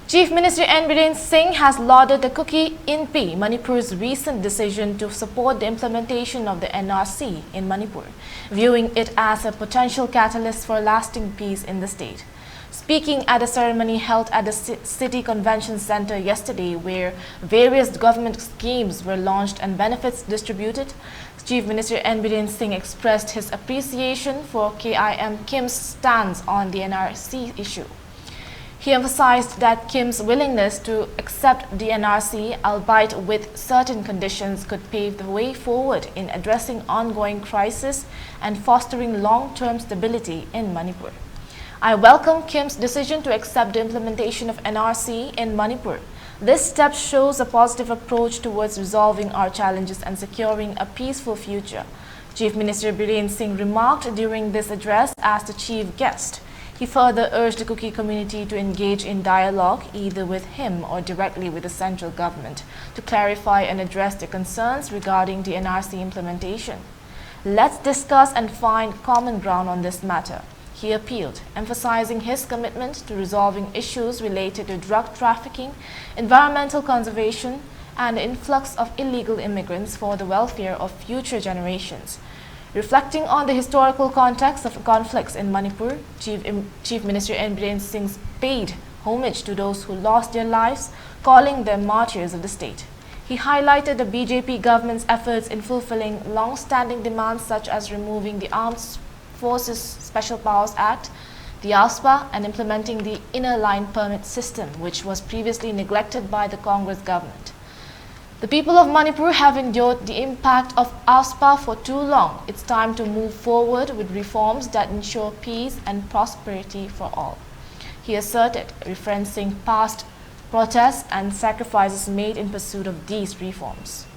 Chief Minister N.Biren Singh has lauded the Kuki INP, Manipur's recent decision to support the implementation of the NRC in Manipur, viewing it as a potential catalyst for lasting peace in the state. Speaking at a ceremony held at the City Convention Center yesterday, where various government schemes were launched and benefits distributed, Chief Minister N.Biren Singh expressed his appreciation for KIM Kim's stance on the NRC issue. He emphasized that Kim's willingness to accept the NRC, albeit with certain conditions, could pave the way forward in addressing ongoing crisis and fostering long-term stability in Manipur. I welcome Kim's decision to accept the implementation of NRC in Manipur. This step shows a positive approach towards resolving our challenges and securing a peaceful future, Chief Minister Biren Singh remarked during this address as the chief guest. He further urged the Kuki community to engage in dialogue either with him or directly with the central government to clarify and address their concerns regarding the NRC implementation. Let's discuss and find common ground on this matter, he appealed, emphasizing his commitment to resolving issues related to drug trafficking, environmental conservation, and the influx of illegal immigrants for the welfare of future generations. Reflecting on the historical context of conflicts in Manipur, Chief Minister N.Biren Singh paid homage to those who lost their lives, calling them martyrs of the state. He highlighted the BJP government's efforts in fulfilling long-standing demands such as removing the Armed Forces Special Powers Act, the ASPA, and implementing the inner line permit system, which was previously neglected by the Congress government. The people of Manipur have endured the impact of ASPA for too long. It's time to move forward with reforms that ensure peace and prosperity for all, he asserted, referencing past protests and sacrifices made in pursuit of these reforms.